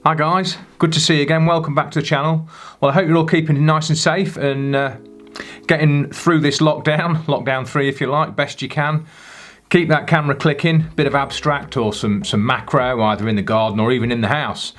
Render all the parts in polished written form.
Hi guys, good to see you again. Welcome back to the channel. Well, I hope you're all keeping nice and safe and getting through this lockdown 3 if you like, best you can. Keep that camera clicking, bit of abstract or some macro either in the garden or even in the house.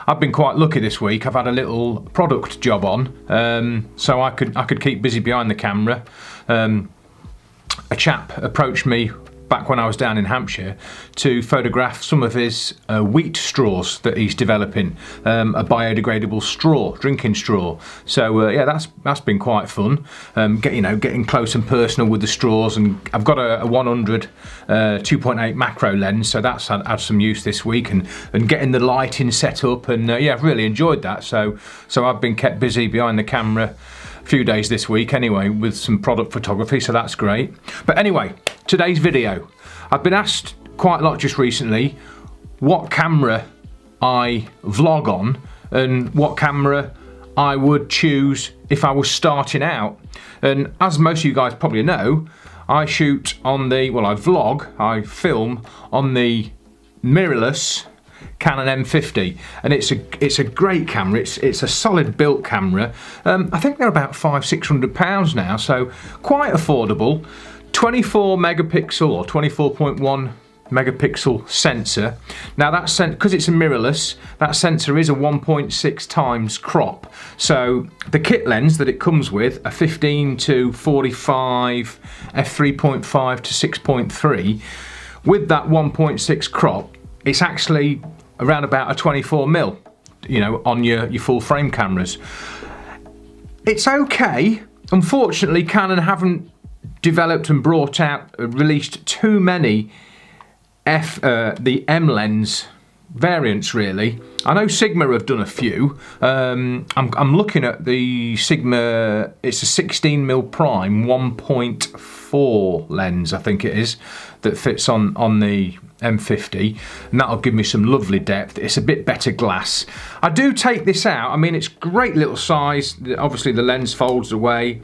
I've been quite lucky this week. I've had a little product job on, so I could keep busy behind the camera. A chap approached me back when I was down in Hampshire to photograph some of his wheat straws that he's developing, a biodegradable straw, drinking straw. So yeah, that's been quite fun. Getting close and personal with the straws, and I've got a 100 2.8 macro lens, so that's had some use this week, and getting the lighting set up, and yeah, I've really enjoyed that. So I've been kept busy behind the camera few days this week anyway with some product photography, so that's great. But anyway, today's video, I've been asked quite a lot just recently what camera I vlog on and what camera I would choose if I was starting out. And as most of you guys probably know, I shoot on the, well, I film on the mirrorless Canon M50, and it's a great camera. It's a solid built camera. I think they're about £500-600 now, so quite affordable. 24 megapixel or 24.1 megapixel sensor. Now that because it's a mirrorless, that sensor is a 1.6 times crop. So the kit lens that it comes with, a 15 to 45 f3.5 to 6.3, with that 1.6 crop, it's actually around about a 24mm, you know, on your full frame cameras. It's okay. Unfortunately, Canon haven't developed and released too many the M lens variants really. I know Sigma have done a few. I'm looking at the Sigma, it's a 16mm prime 1.4 lens, I think it is, that fits on the M50, and that'll give me some lovely depth. It's a bit better glass. I do take this out. I mean, it's great little size. Obviously the lens folds away.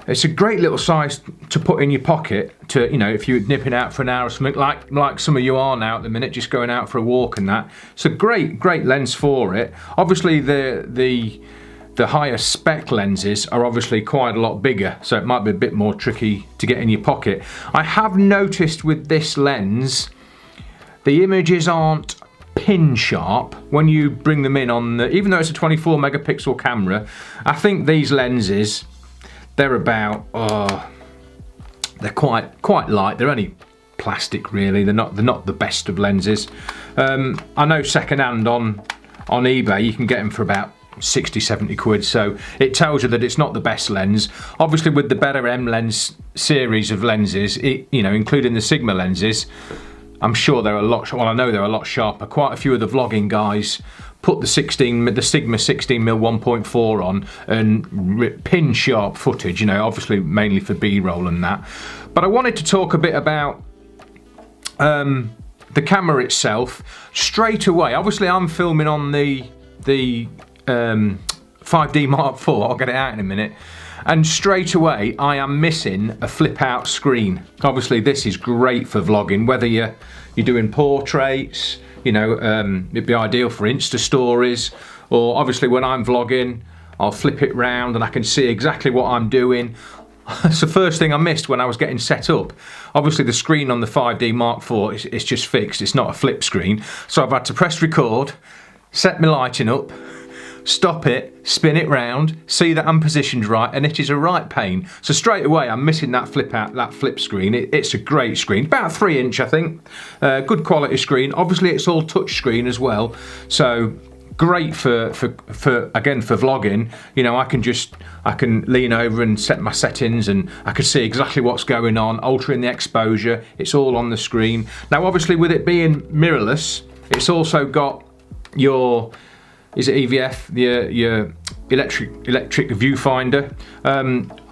It's a great little size to put in your pocket to, you know, if you're nipping out for an hour or something, like some of you are now at the minute, just going out for a walk and that. It's a great lens for it. Obviously the higher spec lenses are obviously quite a lot bigger, so it might be a bit more tricky to get in your pocket. I have noticed with this lens, the images aren't pin sharp when you bring them in on the, even though it's a 24 megapixel camera. I think these lenses, they're about, they're quite light. They're only plastic really. They're not the best of lenses. I know secondhand on eBay you can get them for about 60-70 quid, so it tells you that it's not the best lens. Obviously with the better M lens series of lenses, you know, including the Sigma lenses, I'm sure they're a lot, well, I know they're a lot sharper. Quite a few of the vlogging guys put the Sigma 16mm 1.4 on and pin sharp footage, you know, obviously mainly for B-roll and that. But I wanted to talk a bit about the camera itself straight away. Obviously I'm filming on the 5D Mark IV, I'll get it out in a minute. And straight away I am missing a flip out screen. Obviously this is great for vlogging, whether you're doing portraits, you know, it'd be ideal for Insta stories, or obviously when I'm vlogging I'll flip it round and I can see exactly what I'm doing. It's the first thing I missed when I was getting set up. Obviously the screen on the 5D Mark IV is just fixed, it's not a flip screen, so I've had to press record, set my lighting up, stop it, spin it round, see that I'm positioned right, and it is a right pain. So straight away I'm missing that flip screen. It's a great screen, about 3 inch I think, good quality screen. Obviously it's all touch screen as well, so great for again for vlogging. You know, I can lean over and set my settings, and I can see exactly what's going on, altering the exposure. It's all on the screen. Now obviously with it being mirrorless, it's also got your, is it EVF, your electric viewfinder,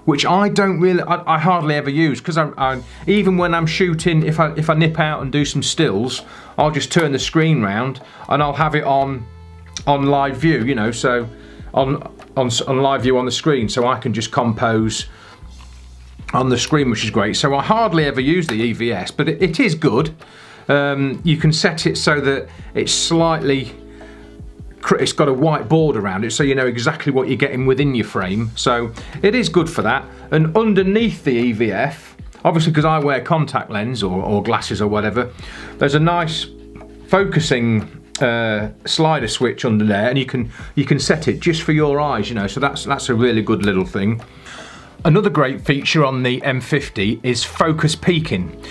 which I don't really, I hardly ever use, because I even when I'm shooting, if I nip out and do some stills, I'll just turn the screen round and I'll have it on live view, you know, so on live view on the screen, so I can just compose on the screen, which is great. So I hardly ever use the EVS, but it is good. You can set it so that it's slightly it's got a white board around it, so you know exactly what you're getting within your frame. So it is good for that. And underneath the EVF, obviously because I wear contact lens or glasses or whatever, there's a nice focusing slider switch under there, and you can set it just for your eyes, you know, so that's a really good little thing. Another great feature on the M50 is focus peaking.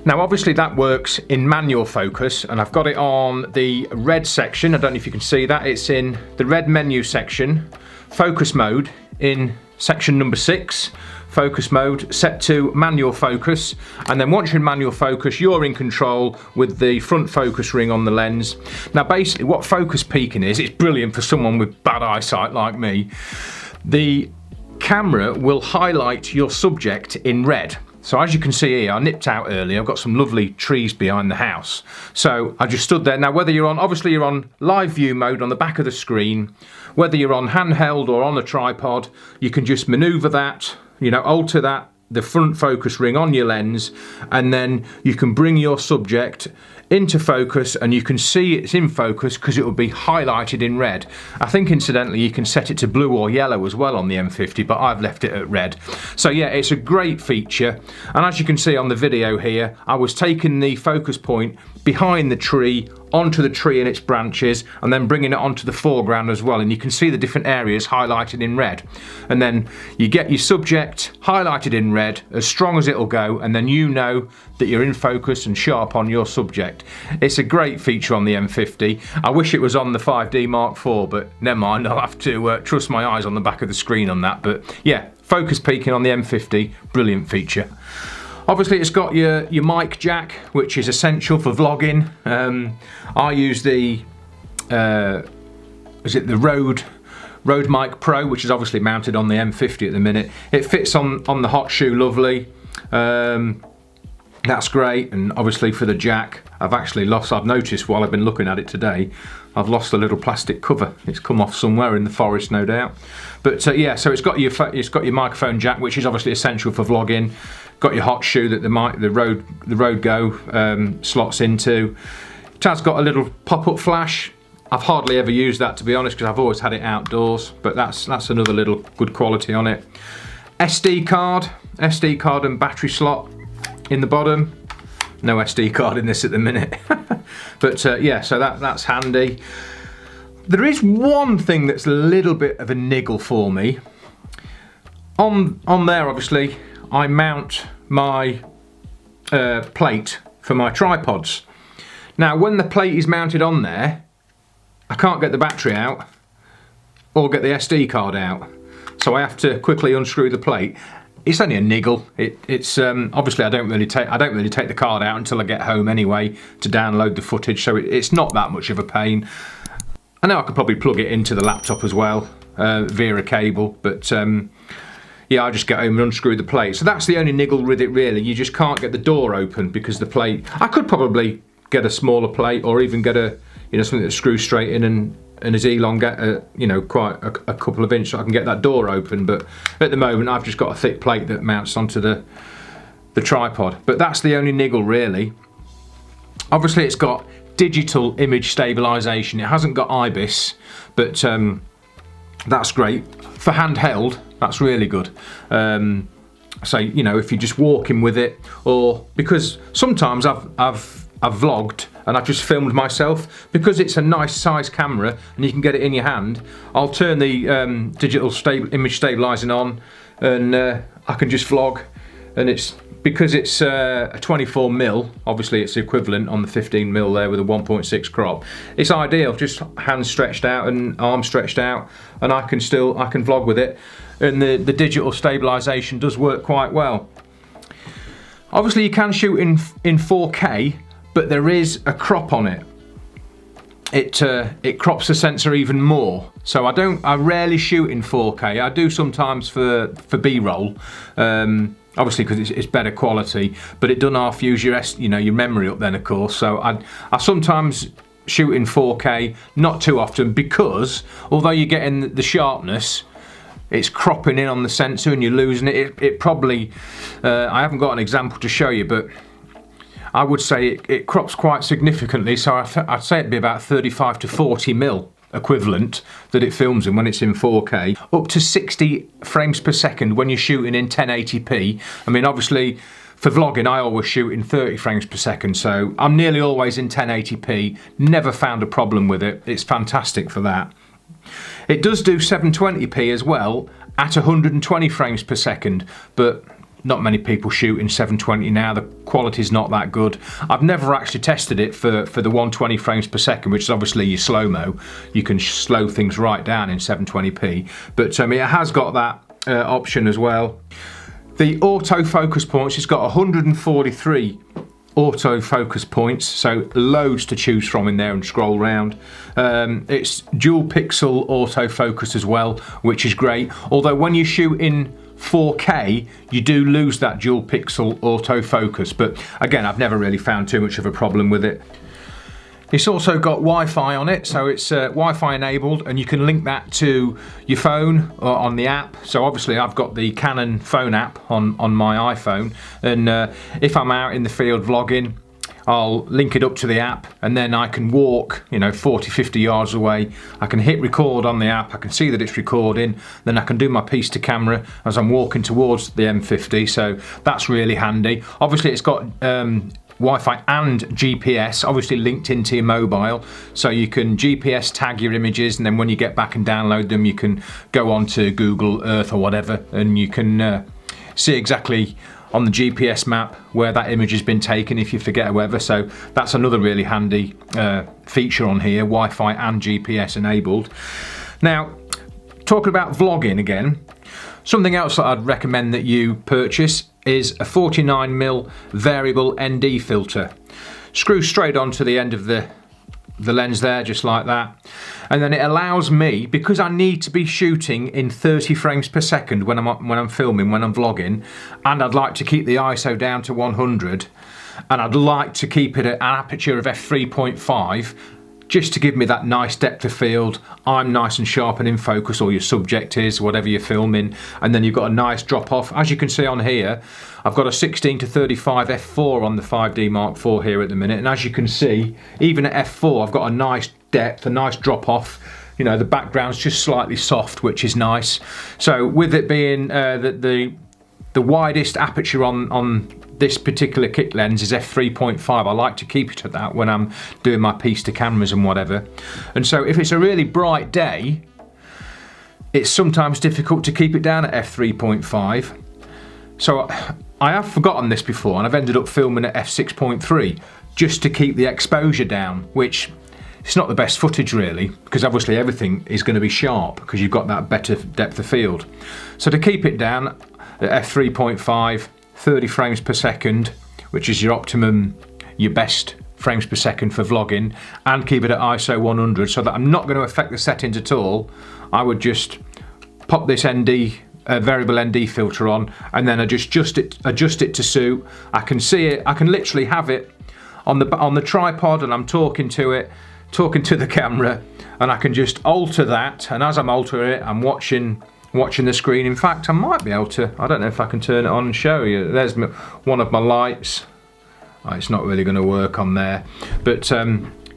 Now obviously that works in manual focus, and I've got it on the red section. I don't know if you can see that. It's in the red menu section, focus mode in section number 6, focus mode, set to manual focus, and then once you're in manual focus, you're in control with the front focus ring on the lens. Now basically what focus peaking is, it's brilliant for someone with bad eyesight like me. The camera will highlight your subject in red. So as you can see here, I nipped out earlier, I've got some lovely trees behind the house. So I just stood there. Now whether you're on, obviously you're on live view mode on the back of the screen, whether you're on handheld or on a tripod, you can just maneuver that, you know, alter that, the front focus ring on your lens, and then you can bring your subject into focus and you can see it's in focus because it will be highlighted in red. I think incidentally you can set it to blue or yellow as well on the M50, but I've left it at red. So yeah, it's a great feature, and as you can see on the video here, I was taking the focus point behind the tree onto the tree and its branches, and then bringing it onto the foreground as well, and you can see the different areas highlighted in red, and then you get your subject highlighted in red as strong as it'll go, and then you know that you're in focus and sharp on your subject. It's a great feature on the M50. I wish it was on the 5D Mark IV, but never mind, I'll have to trust my eyes on the back of the screen on that. But yeah, focus peaking on the M50, brilliant feature. Obviously it's got your mic jack, which is essential for vlogging. I use the Rode Mic Pro, which is obviously mounted on the M50 at the minute. It fits on the hot shoe lovely. That's great. And obviously for the jack, I've noticed while I've been looking at it today, I've lost the little plastic cover. It's come off somewhere in the forest, no doubt. But yeah, so it's got your microphone jack, which is obviously essential for vlogging. Got your hot shoe that the Rode Go slots into. It has got a little pop-up flash. I've hardly ever used that, to be honest, because I've always had it outdoors, but that's another little good quality on it. SD card and battery slot in the bottom. No SD card in this at the minute. But yeah, so that's handy. There is one thing that's a little bit of a niggle for me. On there, obviously, I mount my plate for my tripods. Now, when the plate is mounted on there, I can't get the battery out or get the SD card out, so I have to quickly unscrew the plate. It's only a niggle. It's obviously I don't really take the card out until I get home anyway to download the footage, so it's not that much of a pain. I know I could probably plug it into the laptop as well via a cable, but yeah, I just get home and unscrew the plate. So that's the only niggle with it really. You just can't get the door open because the plate. I could probably get a smaller plate, or even get something that screws straight in and is elongate, quite a couple of inches, so I can get that door open. But at the moment, I've just got a thick plate that mounts onto the tripod. But that's the only niggle really. Obviously, it's got digital image stabilization. It hasn't got IBIS, but that's great for handheld. That's really good. So if you're just walking with it, or because sometimes I've vlogged and I've just filmed myself, because it's a nice size camera and you can get it in your hand. I'll turn the digital image stabilizing on, and I can just vlog. And it's because it's a 24mm, obviously it's equivalent on the 15mm there with a 1.6 crop. It's ideal, just hands stretched out and arms stretched out, and I can vlog with it. And the digital stabilization does work quite well. Obviously you can shoot in 4K, but there is a crop on it. It crops the sensor even more. So I rarely shoot in 4K. I do sometimes for B-roll, obviously because it's better quality, but it doesn't half use your memory up then, of course. So I sometimes shoot in 4K, not too often, because although you're getting the sharpness, it's cropping in on the sensor and you're losing it. It probably, I haven't got an example to show you, but I would say it crops quite significantly, so I'd say it'd be about 35 to 40mm equivalent that it films in when it's in 4K, up to 60 frames per second when you're shooting in 1080p. I mean, obviously, for vlogging, I always shoot in 30 frames per second, so I'm nearly always in 1080p. Never found a problem with it. It's fantastic for that. It does do 720p as well at 120 frames per second, but not many people shoot in 720 now. The quality's not that good. I've never actually tested it for the 120 frames per second, which is obviously your slow-mo. You can slow things right down in 720p, but it has got that option as well. The autofocus points, it's got 143 autofocus points, so loads to choose from in there and scroll around. It's dual pixel autofocus as well, which is great. Although when you shoot in 4K, you do lose that dual pixel autofocus, but again, I've never really found too much of a problem with it. It's also got Wi-Fi on it, so it's Wi-Fi enabled, and you can link that to your phone or on the app. So obviously I've got the Canon phone app on my iPhone, and if I'm out in the field vlogging, I'll link it up to the app, and then I can walk, 40, 50 yards away. I can hit record on the app, I can see that it's recording, then I can do my piece to camera as I'm walking towards the M50, so that's really handy. Obviously it's got Wi-Fi and GPS, obviously linked into your mobile, so you can GPS tag your images, and then when you get back and download them, you can go on to Google Earth or whatever, and you can see exactly on the GPS map where that image has been taken if you forget or whatever. So that's another really handy feature on here, Wi-Fi and GPS enabled. Now, talking about vlogging again, something else that I'd recommend that you purchase is a 49mm variable ND filter. Screw straight onto the end of the lens there, just like that, and then it allows me, because I need to be shooting in 30 frames per second when I'm filming, when I'm vlogging, and I'd like to keep the ISO down to 100, and I'd like to keep it at an aperture of f3.5, just to give me that nice depth of field. I'm nice and sharp and in focus, or your subject is, whatever you're filming, and then you've got a nice drop off. As you can see on here, I've got a 16 to 35 f4 on the 5D Mark IV here at the minute, and as you can see, even at f4 I've got a nice depth, a nice drop off. The background's just slightly soft, which is nice. So with it being the widest aperture on this particular kit lens is f3.5. I like to keep it at that when I'm doing my piece to cameras and whatever. And so if it's a really bright day, it's sometimes difficult to keep it down at f3.5. So I have forgotten this before, and I've ended up filming at f6.3 just to keep the exposure down, which it's not the best footage really, because obviously everything is going to be sharp because you've got that better depth of field. So to keep it down at f3.5, 30 frames per second, which is your optimum, your best frames per second for vlogging, and keep it at ISO 100 so that I'm not going to affect the settings at all, I would just pop this variable ND filter on, and then I just adjust it to suit. I can see it, I can literally have it on the tripod, and I'm talking to the camera, and I can just alter that, and as I'm altering it, I'm watching the screen. In fact, I might be able to, I don't know if I can turn it on and show you. There's one of my lights. Oh, it's not really going to work on there, but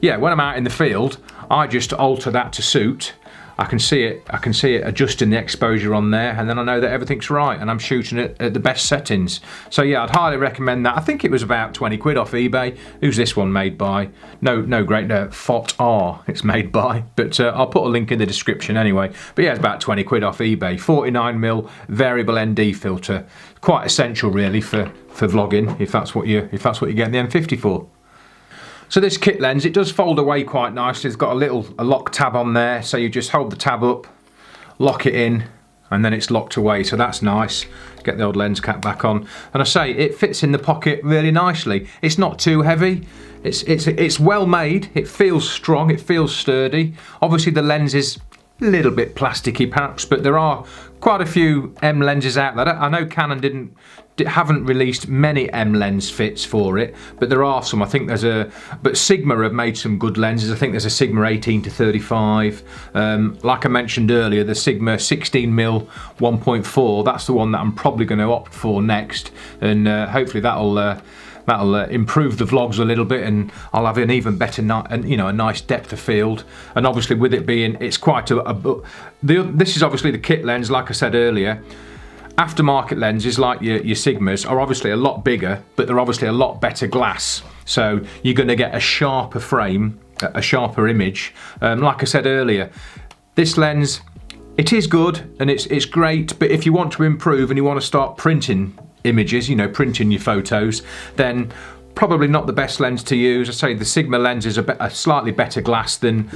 yeah, when I'm out in the field, I just alter that to suit. I can see it adjusting the exposure on there, and then I know that everything's right and I'm shooting it at the best settings. So yeah, I'd highly recommend that. I think it was about 20 quid off eBay. Who's this one made by? No great, Fot R it's made by, but I'll put a link in the description anyway. But yeah, it's about 20 quid off eBay. 49mm variable ND filter, quite essential really for vlogging, if that's what you're getting the M50 for. So this kit lens, it does fold away quite nicely. It's got a lock tab on there, so you just hold the tab up, lock it in, and then it's locked away, so that's nice. Get the old lens cap back on. And I say, it fits in the pocket really nicely. It's not too heavy, it's well made, it feels strong, it feels sturdy. Obviously the lens is a little bit plasticky perhaps, but there are quite a few M lenses out there. I know Canon haven't released many M lens fits for it, but there are some. I think but Sigma have made some good lenses. I think there's a Sigma 18 to 35. Like I mentioned earlier, the Sigma 16mm 1.4, that's the one that I'm probably going to opt for next, and hopefully that'll improve the vlogs a little bit, and I'll have an even better, a nice depth of field. And obviously with it being, it's quite this is obviously the kit lens, like I said earlier. Aftermarket lenses like your Sigmas are obviously a lot bigger, but they're obviously a lot better glass. So you're going to get a sharper frame, a sharper image. Like I said earlier, this lens, it is good and it's great, but if you want to improve and you want to start printing images, printing your photos, then probably not the best lens to use. I say the Sigma lens is a slightly better glass than,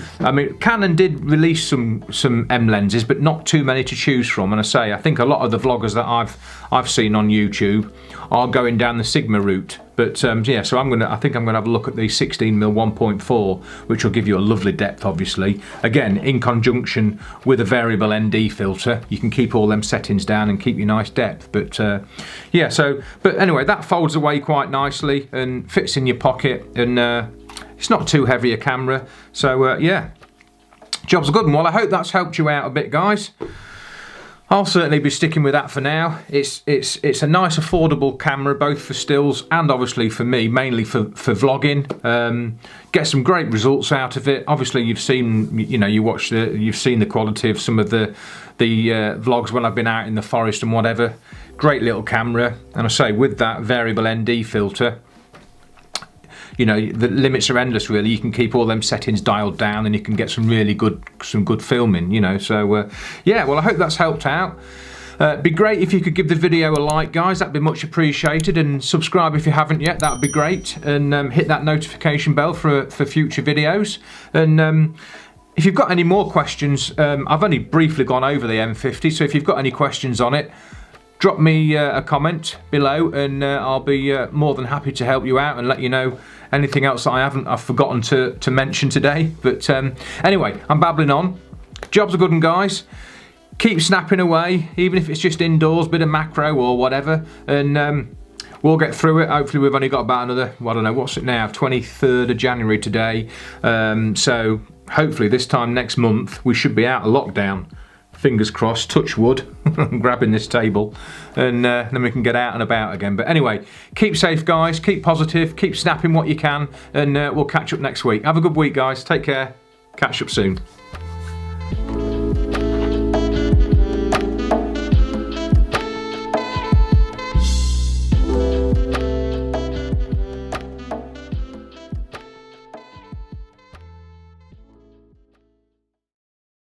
Canon did release some M lenses, but not too many to choose from. And I think a lot of the vloggers that I've seen on YouTube are going down the Sigma route. But yeah, so I think I'm gonna have a look at the 16mm 1.4, which will give you a lovely depth, obviously. Again, in conjunction with a variable ND filter, you can keep all them settings down and keep your nice depth. But yeah, but anyway, that folds away quite nicely and fits in your pocket, and it's not too heavy a camera. So yeah, job's a good one. Well, I hope that's helped you out a bit, guys. I'll certainly be sticking with that for now. It's a nice affordable camera, both for stills and obviously for me, mainly for vlogging. Get some great results out of it. Obviously you've seen, you've seen the quality of some of the vlogs when I've been out in the forest and whatever. Great little camera, and I say with that variable ND filter, the limits are endless really. You can keep all them settings dialed down and you can get some really good filming, so yeah, well, I hope that's helped out. It'd be great if you could give the video a like, guys. That'd be much appreciated, and subscribe if you haven't yet. That would be great, and hit that notification bell for future videos. And if you've got any more questions, I've only briefly gone over the M50, so if you've got any questions on it, drop me a comment below, and I'll be more than happy to help you out and let you know anything else that I've forgotten to mention today. But anyway, I'm babbling on. Job's a good one, guys. Keep snapping away, even if it's just indoors, bit of macro or whatever, and we'll get through it. Hopefully we've only got about another, I don't know, what's it now, 23rd of January today. So hopefully this time next month we should be out of lockdown. Fingers crossed, touch wood. I'm grabbing this table, and then we can get out and about again. But anyway, keep safe, guys, keep positive, keep snapping what you can, and we'll catch up next week. Have a good week, guys. Take care. Catch up soon.